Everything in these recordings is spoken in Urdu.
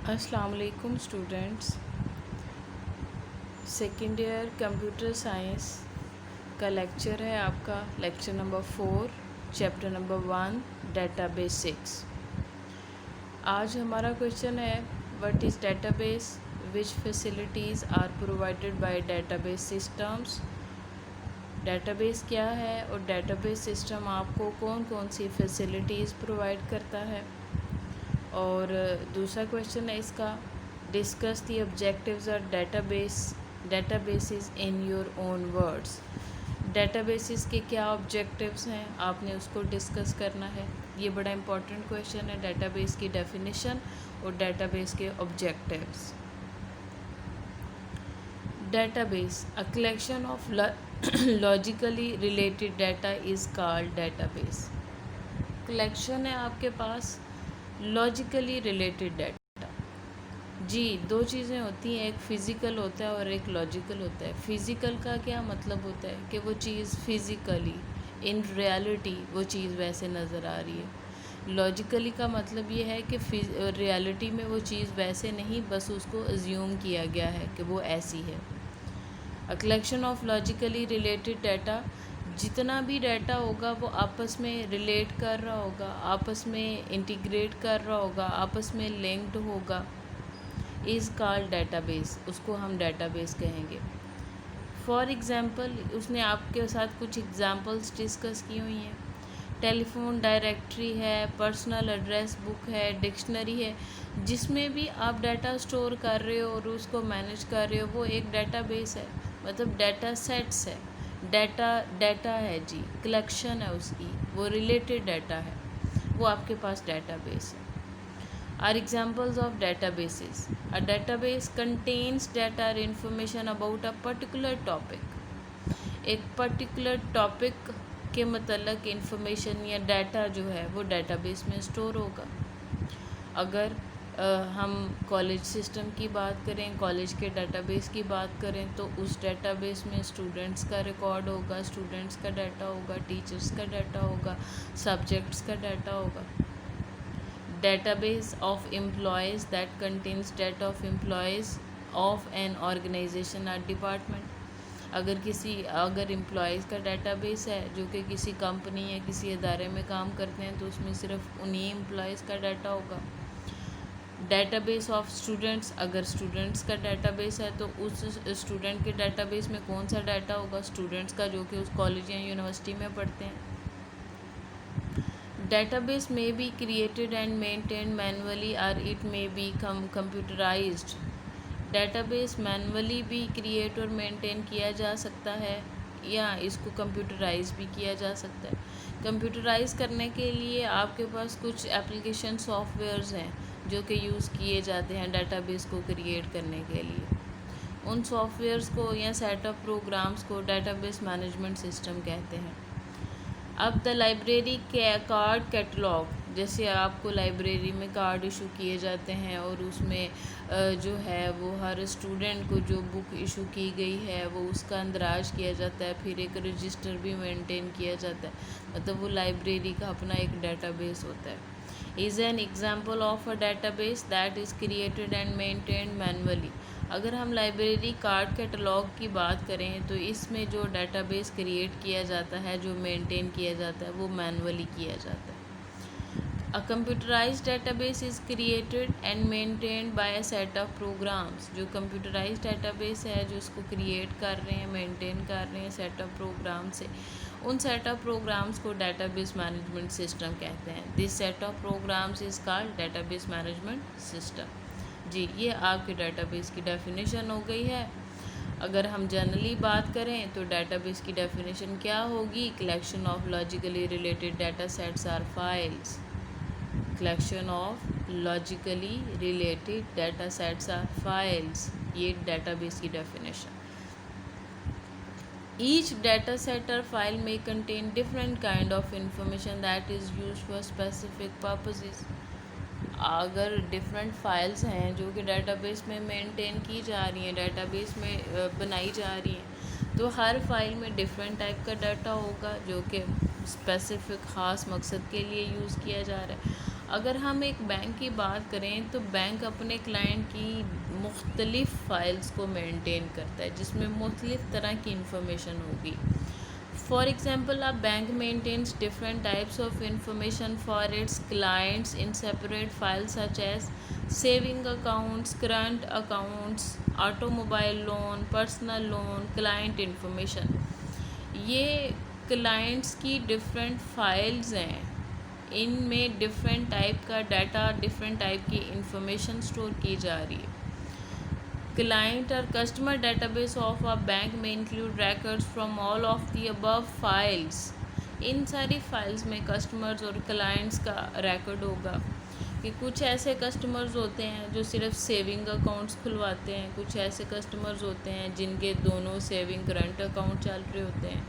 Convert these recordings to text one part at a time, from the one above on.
السلام علیکم students. Second year computer science کا لیکچر ہے آپ کا lecture number 4 chapter number 1 database 6. آج ہمارا کویشچن ہے what is database, which facilities are provided by database systems. Database کیا ہے اور ڈیٹا بیس سسٹم آپ کو کون کون سی فیسلٹیز پرووائڈ کرتا ہے. اور دوسرا کویشچن ہے اس کا discuss the objectives of databases in your own words. Databases کے کیا آبجیکٹیوز ہیں آپ نے اس کو ڈسکس کرنا ہے. یہ بڑا امپورٹنٹ کویشچن ہے, ڈیٹا بیس کی ڈیفینیشن اور ڈیٹا بیس کے objectives. Data base a collection of logically related data is called data base. Collection ہے آپ کے پاس لاجیکلی ریلیٹڈ ڈیٹا. جی دو چیزیں ہوتی ہیں, ایک فزیکل ہوتا ہے اور ایک لاجیکل ہوتا ہے. فزیکل کا کیا مطلب ہوتا ہے کہ وہ چیز فزیکلی ان ریالٹی وہ چیز ویسے نظر آ رہی ہے. لاجیکلی کا مطلب یہ ہے کہ ریالٹی میں وہ چیز ویسے نہیں, بس اس کو ازیوم کیا گیا ہے کہ وہ ایسی ہے. A collection of logically related data, جتنا بھی ڈیٹا ہوگا وہ آپس میں ریلیٹ کر رہا ہوگا, آپس میں انٹیگریٹ کر رہا ہوگا, آپس میں لنکڈ ہوگا, از کالڈ ڈیٹا بیس. اس کو ہم ڈیٹا بیس کہیں گے. فار ایگزامپل اس نے آپ کے ساتھ کچھ ایگزامپلس ڈسکس کی ہوئی ہیں. ٹیلی فون ڈائریکٹری ہے, پرسنل ایڈریس بک ہے, ڈکشنری ہے, جس میں بھی آپ ڈیٹا اسٹور کر رہے ہو اور اس کو مینیج کر رہے ہو وہ ایک ڈیٹا بیس ہے. مطلب ڈیٹا سیٹس ہے, ڈیٹا ہے جی, کلیکشن ہے اس کی, وہ ریلیٹڈ ڈیٹا ہے, وہ آپ کے پاس ڈیٹا بیس ہے. Are examples of databases. A database contains data or information about a particular topic. ایک پرٹیکولر ٹاپک کے متعلق انفارمیشن یا ڈیٹا جو ہے وہ ڈیٹا بیس میں اسٹور ہوگا. اگر ہم کالج سسٹم کی بات کریں, کالج کے ڈیٹا بیس کی بات کریں تو اس ڈیٹا بیس میں اسٹوڈنٹس کا ریکارڈ ہوگا, اسٹوڈنٹس کا ڈیٹا ہوگا, ٹیچرس کا ڈیٹا ہوگا, سبجیکٹس کا ڈیٹا ہوگا. Database of employees that contains data of employees of an organization اور ڈپارٹمنٹ. اگر امپلائیز کا ڈیٹا بیس ہے جو کہ کسی کمپنی یا کسی ادارے میں کام کرتے ہیں تو اس میں صرف انہی امپلائیز کا ڈیٹا ہوگا. ڈیٹا بیس آف اسٹوڈنٹس, اگر اسٹوڈنٹس کا ڈیٹا بیس ہے تو اس اسٹوڈنٹ کے ڈیٹا بیس میں کون سا ڈیٹا ہوگا, اسٹوڈنٹس کا جو کہ اس کالج یا یونیورسٹی میں پڑھتے ہیں. Database may be created and maintained manually or it may be computerized. Data base manually بھی کریٹ اور مینٹین کیا جا سکتا ہے یا اس کو کمپیوٹرائز بھی کیا جا سکتا ہے. کمپیوٹرائز کرنے کے لیے آپ کے پاس کچھ اپلیکیشن سافٹ ویئرز ہیں جو کہ یوز کیے جاتے ہیں ڈیٹا بیس کو کریٹ کرنے کے لیے. ان سافٹ ویئرز کو یا سیٹ اپ پروگرامز کو ڈیٹا بیس مینجمنٹ سسٹم کہتے ہیں. اب دا لائبریری کارڈ کیٹلاگ, جیسے آپ کو لائبریری میں کارڈ ایشو کیے جاتے ہیں اور اس میں جو ہے وہ ہر اسٹوڈنٹ کو جو بک ایشو کی گئی ہے وہ اس کا اندراج کیا جاتا ہے, پھر ایک رجسٹر بھی مینٹین کیا جاتا ہے, مطلب وہ لائبریری کا اپنا ایک ڈیٹا بیس ہوتا ہے. Is an example of a data base that is created and maintained manually. اگر ہم لائبریری کارڈ کیٹلاگ کی بات کریں تو اس میں جو ڈیٹا بیس کریٹ کیا جاتا ہے, جو مینٹین کیا جاتا ہے وہ مینولی کیا جاتا ہے. A computerized database is created and maintained by a set of programs. جو کمپیوٹرائزڈ ڈیٹا بیس ہے جو اس کو کریٹ کر رہے ہیں, مینٹین کر رہے ہیں سیٹ اپ پروگرام سے, ان سیٹ اپ پروگرامز کو ڈیٹا بیس مینجمنٹ سسٹم کہتے ہیں. This set up programs is called database management system. جی یہ آپ کے ڈیٹا بیس کی ڈیفینیشن ہو گئی ہے. اگر ہم جنرلی بات کریں تو ڈیٹا بیس کی ڈیفینیشن کیا ہوگی, collection of logically related data sets or files. Collection of logically related data sets or files, یہ ڈیٹا بیس کی ڈیفینیشن. ایچ ڈیٹا سیٹ اور فائل میں contain different kind of information that is used for specific purposes. اگر ڈفرینٹ فائلس ہیں جو کہ ڈیٹا بیس میں مینٹین کی جا رہی ہیں, ڈیٹا بیس میں بنائی جا رہی ہیں, تو ہر فائل میں ڈفرینٹ ٹائپ کا ڈیٹا ہوگا جو کہ اسپیسیفک خاص مقصد کے لیے یوز کیا جا رہا ہے. اگر ہم ایک بینک کی بات کریں تو بینک اپنے کلائنٹ کی مختلف فائلز کو مینٹین کرتا ہے جس میں مختلف طرح کی انفارمیشن ہوگی. For example a bank maintains different types of information for its clients in separate files such as saving accounts, current accounts, automobile loan, personal loan, client information. یہ کلائنٹس کی ڈفرینٹ فائلز ہیں. ان میں ڈفرینٹ ٹائپ کا ڈیٹا، ڈفرینٹ ٹائپ کی انفارمیشن اسٹور کی جا رہی ہے. Client or customer database of a bank may include records from all of the above files. ان ساری فائلز میں کسٹمرز اور کلائنٹس کا ریکارڈ ہوگا کہ کچھ ایسے کسٹمرز ہوتے ہیں جو صرف سیونگ اکاؤنٹس کھلواتے ہیں، کچھ ایسے کسٹمرز ہوتے ہیں جن کے دونوں سیونگ کرنٹ اکاؤنٹ چل رہے ہوتے ہیں.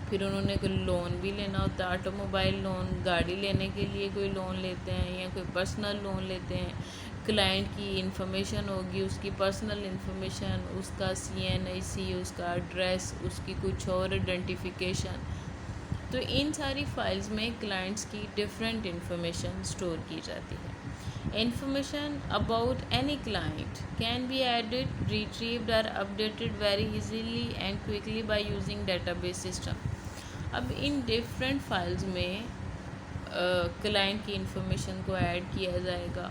پھر انہوں نے کوئی لون بھی لینا ہوتا ہے، آٹو موبائل لون، گاڑی لینے کے لیے کوئی لون لیتے ہیں یا کوئی پرسنل لون لیتے ہیں. کلائنٹ کی انفارمیشن ہوگی، اس کی پرسنل انفارمیشن، اس کا CNIC، اس کا ایڈریس، اس کی کچھ اور آئیڈینٹیفیکیشن. تو ان ساری فائلز میں کلائنٹس کی ڈفرینٹ انفارمیشن اسٹور کی جاتی ہے. Information about any client can be added, retrieved اور updated very easily and quickly by using database system. اب ان ڈفرینٹ فائلز میں کلائنٹ کی انفارمیشن کو ایڈ کیا جائے گا،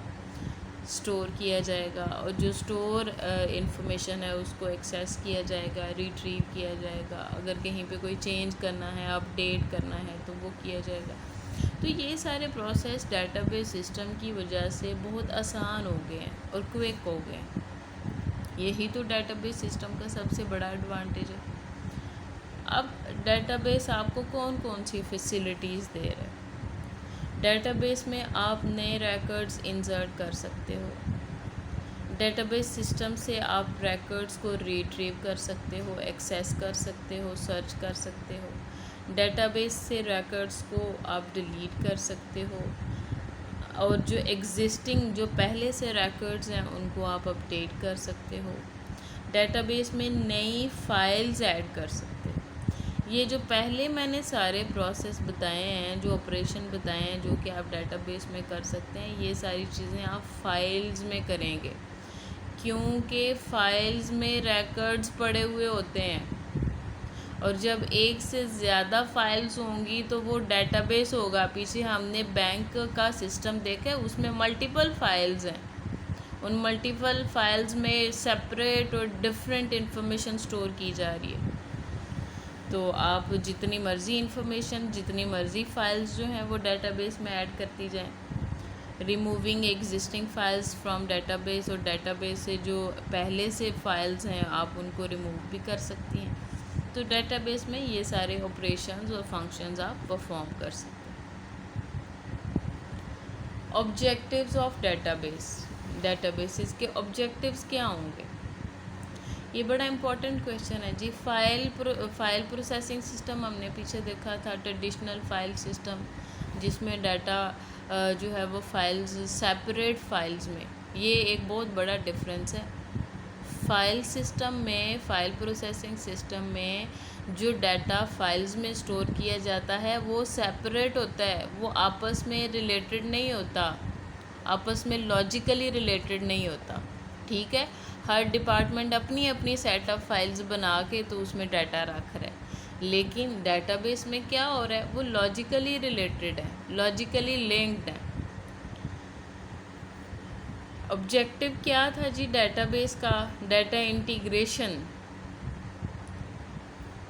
اسٹور کیا جائے گا، اور جو اسٹور انفارمیشن ہے اس کو ایکسیس کیا جائے گا، ریٹریو کیا جائے گا. اگر کہیں پہ کوئی چینج کرنا ہے، اپڈیٹ کرنا ہے تو وہ کیا جائے گا. تو یہ سارے پروسیس ڈیٹا بیس سسٹم کی وجہ سے بہت آسان ہو گئے ہیں اور کوئک ہو گئے ہیں. یہی تو ڈیٹا بیس سسٹم کا سب سے بڑا ایڈوانٹیج ہے. اب ڈیٹا بیس آپ کو کون کون سی فیسلٹیز دے رہا ہے؟ ڈیٹا بیس میں آپ نئے ریکارڈز انسرٹ کر سکتے ہو. ڈیٹا بیس سسٹم سے آپ ریکارڈز کو ریٹریو کر سکتے ہو، ایکسیس کر سکتے ہو، سرچ کر سکتے ہو. ڈیٹا بیس سے ریکارڈز کو آپ ڈیلیٹ کر سکتے ہو، اور جو ایگزسٹنگ جو پہلے سے ریکارڈز ہیں ان کو آپ اپڈیٹ کر سکتے ہو. ڈیٹا بیس میں نئی فائلز ایڈ کر سکتے ہو. یہ جو پہلے میں نے سارے پروسیس بتائے ہیں، جو آپریشن بتائے ہیں جو کہ آپ ڈیٹا بیس میں کر سکتے ہیں، یہ ساری چیزیں آپ فائلز میں کریں گے، کیونکہ فائلز میں ریکارڈز پڑے ہوئے ہوتے ہیں. اور جب ایک سے زیادہ فائلز ہوں گی تو وہ ڈیٹا بیس ہوگا. پیچھے ہم نے بینک کا سسٹم دیکھا ہے، اس میں ملٹیپل فائلز ہیں. ان ملٹیپل فائلز میں سپریٹ اور ڈفرینٹ انفارمیشن اسٹور کی جا رہی ہے. تو آپ جتنی مرضی انفارمیشن، جتنی مرضی فائلز جو ہیں وہ ڈیٹا بیس میں ایڈ کرتی جائیں. Removing existing files from data base, اور ڈیٹا بیس سے جو پہلے سے فائلز ہیں آپ ان کو ریموو بھی کر سکتی ہیں. تو ڈیٹا بیس میں یہ سارے آپریشنز اور فنکشنز آپ پرفارم کر سکتے ہیں. Objectives of database. Databases کے آبجیکٹیوز کیا ہوں گے؟ یہ بڑا امپورٹنٹ کویشچن ہے جی. فائل پروسیسنگ سسٹم ہم نے پیچھے دیکھا تھا، ٹریڈیشنل فائل سسٹم جس میں ڈیٹا جو ہے وہ فائلز سیپریٹ فائلز میں. یہ ایک بہت بڑا ڈفرینس ہے. فائل سسٹم میں، فائل پروسیسنگ سسٹم میں جو ڈیٹا فائلز میں اسٹور کیا جاتا ہے وہ سیپریٹ ہوتا ہے، وہ آپس میں ریلیٹڈ نہیں ہوتا، آپس میں لاجیکلی ریلیٹڈ نہیں ہوتا. ٹھیک ہے، ہر ڈپارٹمنٹ اپنی اپنی سیٹ آف فائلز بنا کے تو اس میں ڈیٹا رکھ رہا ہے. لیکن ڈیٹا بیس میں کیا ہو رہا ہے؟ وہ لاجیکلی ریلیٹڈ ہے، لاجیکلی لنکڈ ہے. آبجیکٹیو کیا تھا جی ڈیٹا بیس کا؟ ڈیٹا انٹیگریشن،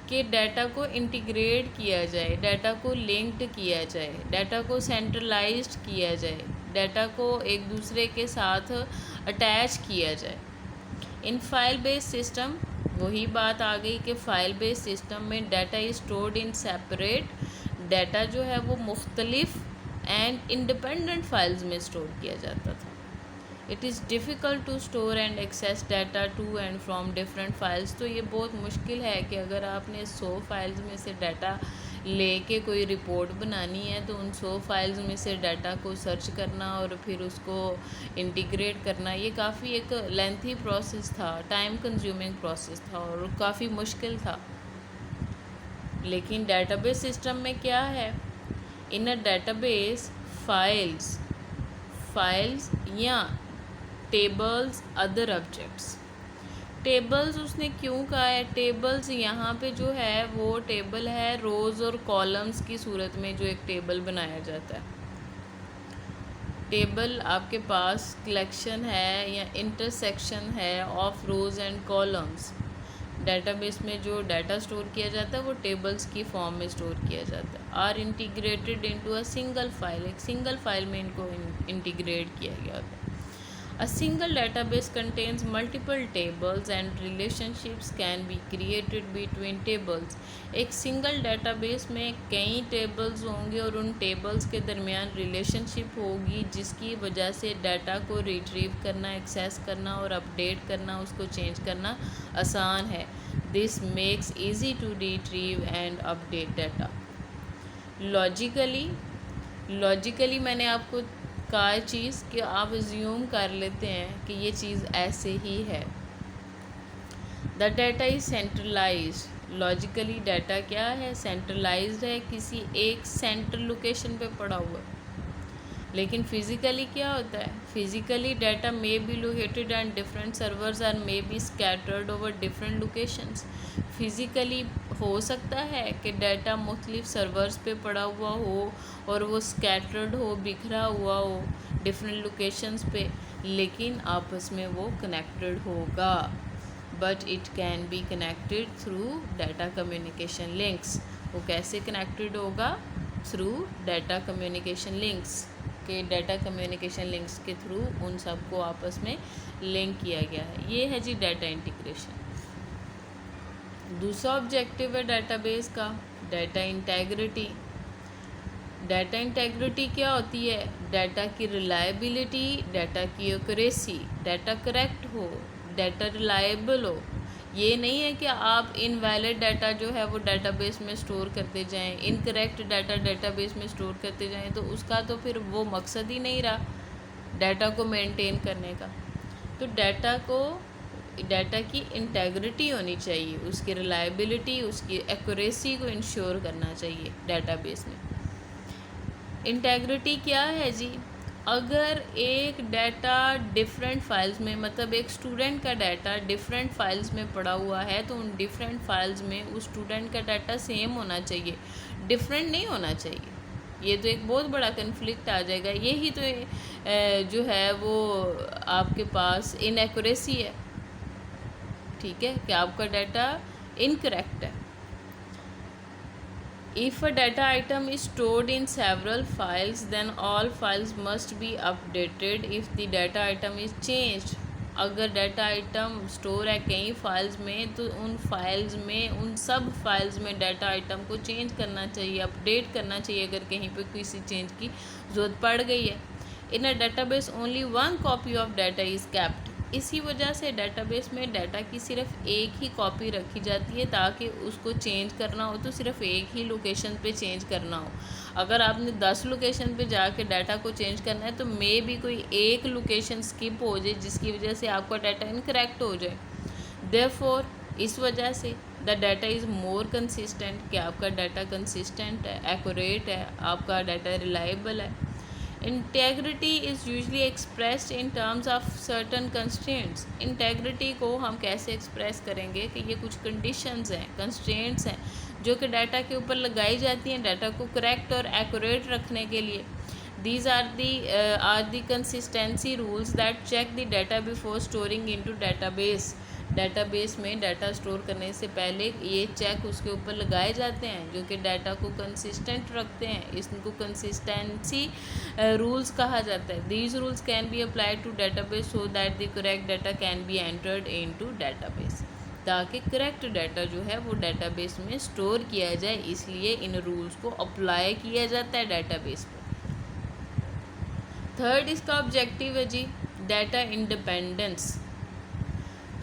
کہ ڈیٹا کو انٹیگریٹ کیا جائے، ڈیٹا کو لنکڈ کیا جائے، ڈیٹا کو سینٹرلائزڈ کیا جائے، ڈیٹا کو ایک دوسرے کے ساتھ اٹیچ کیا جائے. ان فائل بیس سسٹم وہی بات آ گئی کہ فائل بیس سسٹم میں data is stored in separate. Data جو ہے وہ مختلف اینڈ انڈیپینڈنٹ فائلز میں اسٹور کیا جاتا تھا. It is difficult to store and access data to and from different files. تو یہ بہت مشکل ہے کہ اگر آپ نے 100 فائلز میں سے ڈیٹا لے کے کوئی رپورٹ بنانی ہے تو ان 100 فائلز میں سے ڈیٹا کو سرچ کرنا اور پھر اس کو انٹیگریٹ کرنا، یہ کافی ایک لینتھی پروسیس تھا، ٹائم کنزیومنگ پروسیس تھا اور کافی مشکل تھا. لیکن ڈیٹا بیس سسٹم میں کیا ہے؟ In a database files files یا ٹیبلز ادر آبجیکٹس. ٹیبلز اس نے کیوں کہا ہے؟ ٹیبلز یہاں پہ جو ہے وہ ٹیبل ہے روز اور کالمز کی صورت میں جو ایک ٹیبل بنایا جاتا ہے. ٹیبل آپ کے پاس کلیکشن ہے یا انٹرسیکشن ہے of rows and columns. Database میں جو ڈیٹا سٹور کیا جاتا ہے وہ ٹیبلز کی فارم میں سٹور کیا جاتا ہے. Or integrated into a single file. ایک سنگل فائل میں ان کو انٹیگریٹ کیا گیا ہوتا ہے. A single database contains multiple tables and relationships can be created between tables. ایک سنگل ڈیٹا بیس میں کئی ٹیبلز ہوں گے اور ان ٹیبلز کے درمیان ریلیشن شپ ہوگی جس کی وجہ سے ڈیٹا کو ریٹریو کرنا، ایکسیس کرنا اور اپڈیٹ کرنا، اس کو چینج کرنا آسان ہے. This makes easy to retrieve and update data. Logically میں نے آپ کو کہا چیز کہ آپ ازیوم کر لیتے ہیں کہ یہ چیز ایسے ہی ہے. The data is centralized. Logically data کیا ہے؟ سینٹرلائزڈ ہے، کسی ایک سینٹر لوکیشن پہ پڑا ہوا. لیکن فزیکلی کیا ہوتا ہے؟ Physically data may be located on different servers or may be scattered over different locations. Physically ہو سکتا ہے کہ ڈیٹا مختلف سرورز پہ پڑا ہوا ہو اور وہ اسکیٹرڈ ہو، بکھرا ہوا ہو ڈفرینٹ لوکیشنز پہ، لیکن آپس میں وہ کنیکٹڈ ہوگا. But it can be connected through data communication links. وہ کیسے کنیکٹڈ ہوگا؟ Through data communication links. کہ ڈیٹا کمیونیکیشن لنکس کے تھرو ان سب کو آپس میں لنک کیا گیا ہے. یہ ہے جی ڈیٹا انٹیگریشن. دوسرا آبجیکٹیو ہے ڈیٹا بیس کا ڈیٹا انٹیگریٹی. ڈیٹا انٹیگریٹی کیا ہوتی ہے؟ ڈیٹا کی ریلائبلٹی، ڈیٹا کی ایکوریسی، ڈیٹا کریکٹ ہو، ڈیٹا ریلائبل ہو. یہ نہیں ہے کہ آپ انویلڈ ڈیٹا جو ہے وہ ڈیٹا بیس میں سٹور کرتے جائیں، انکریکٹ ڈیٹا ڈیٹا بیس میں سٹور کرتے جائیں، تو اس کا تو پھر وہ مقصد ہی نہیں رہا ڈیٹا کو مینٹین کرنے کا. تو ڈیٹا کی انٹیگریٹی ہونی چاہیے، اس کی ریلائبلٹی، اس کی ایکوریسی کو انشور کرنا چاہیے ڈیٹا بیس میں. انٹیگریٹی کیا ہے جی؟ اگر ایک ڈیٹا ڈفرینٹ فائلز میں، مطلب ایک اسٹوڈنٹ کا ڈیٹا ڈفرینٹ فائلز میں پڑا ہوا ہے تو ان ڈفرینٹ فائلز میں اس اسٹوڈنٹ کا ڈیٹا سیم ہونا چاہیے، ڈفرینٹ نہیں ہونا چاہیے. یہ تو ایک بہت بڑا کنفلکٹ آ جائے گا. یہی تو جو ہے وہ آپ کے پاس انیکوریسی ہے. ٹھیک ہے کہ آپ کا ڈیٹا انکریکٹ ہے. If a data item is stored in several files, then all files must be updated if the data item is changed. اگر ڈیٹا آئٹم سٹور ہے کئی فائلز میں تو ان فائلز میں، ان سب فائلز میں ڈیٹا آئٹم کو چینج کرنا چاہیے، اپڈیٹ کرنا چاہیے اگر کہیں پہ کسی چینج کی ضرورت پڑ گئی ہے. In a database only one copy of data is kept. اسی وجہ سے ڈیٹا بیس میں ڈیٹا کی صرف ایک ہی کاپی رکھی جاتی ہے تاکہ اس کو چینج کرنا ہو تو صرف ایک ہی لوکیشن پہ چینج کرنا ہو. اگر آپ نے 10 لوکیشن پہ جا کے ڈیٹا کو چینج کرنا ہے تو مے بھی کوئی ایک لوکیشن سکپ ہو جائے جس کی وجہ سے آپ کا ڈیٹا انکریکٹ ہو جائے. Therefore اس وجہ سے دا ڈیٹا از مور کنسسٹنٹ کہ آپ کا ڈیٹا کنسسٹنٹ ہے، ایکوریٹ ہے، آپ کا ڈیٹا ریلائبل ہے. Integrity is usually expressed in terms of certain constraints. Integrity کو ہم کیسے ایکسپریس کریں گے کہ یہ کچھ کنڈیشنز ہیں، کنسٹرینٹس ہیں جو کہ ڈیٹا کے اوپر لگائی جاتی ہیں ڈیٹا کو کریکٹ اور ایکوریٹ رکھنے کے لیے. These are the consistency rules that check the data before storing into database. Data base میں ڈیٹا سٹور کرنے سے پہلے یہ چیک اس کے اوپر لگائے جاتے ہیں جو کہ ڈیٹا کو کنسسٹنٹ رکھتے ہیں. اس کو کنسسٹنسی رولز کہا جاتا ہے. These rules can be applied to database so that the correct data can be entered in to database. تاکہ کریکٹ ڈیٹا جو ہے وہ ڈیٹا بیس میں سٹور کیا جائے، اس لیے ان رولز کو اپلائی کیا جاتا ہے ڈیٹا بیس پہ. تھرڈ اس کا آبجیکٹیو ہے جی data independence.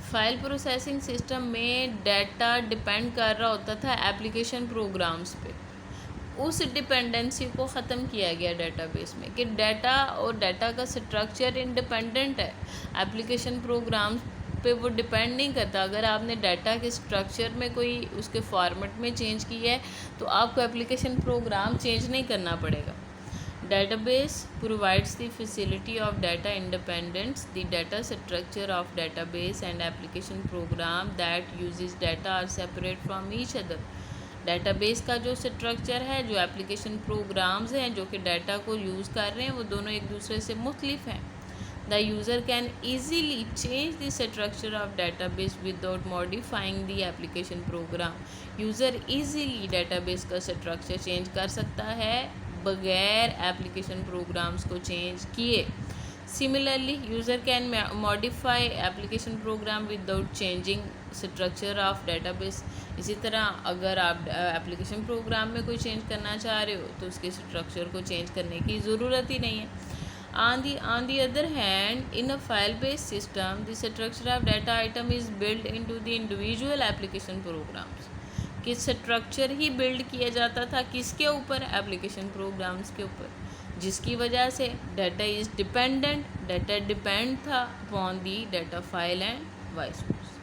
File processing system میں ڈیٹا ڈیپینڈ کر رہا ہوتا تھا اپلیکیشن پروگرامز پہ. اس ڈیپینڈنسی کو ختم کیا گیا ڈیٹا بیس میں کہ ڈیٹا اور ڈیٹا کا سٹرکچر انڈیپینڈنٹ ہے، اپلیکیشن پروگرامز پہ وہ ڈیپینڈ نہیں کرتا. اگر آپ نے ڈیٹا کے سٹرکچر میں کوئی اس کے فارمیٹ میں چینج کی ہے تو آپ کو اپلیکیشن پروگرام چینج نہیں کرنا پڑے گا. Database provides the facility of data independence. The data structure of database and application program that uses data are separate from each other. Data base کا جو اسٹرکچر ہے، جو اپلیکیشن پروگرامز ہیں جو کہ ڈیٹا کو یوز کر رہے ہیں، وہ دونوں ایک دوسرے سے مختلف ہیں. The user can easily change the structure of data base without modifying the application program. User easily data base کا اسٹرکچر چینج کر سکتا ہے بغیر اپلیکیشن پروگرامز کو چینج کیے. Similarly user can modify application program without changing structure of data base. اسی طرح اگر آپ اپلیکیشن پروگرام میں کوئی چینج کرنا چاہ رہے ہو تو اس کے اسٹرکچر کو چینج کرنے کی ضرورت ہی نہیں ہے. On the other hand, in a file-based system, the structure of data item is built into the individual application programs. کہ اسٹرکچر ہی بلڈ کیا جاتا تھا کس کے اوپر؟ اپلیکیشن پروگرامز کے اوپر، جس کی وجہ سے data is dependent, data depend تھا upon the data file and vice versa.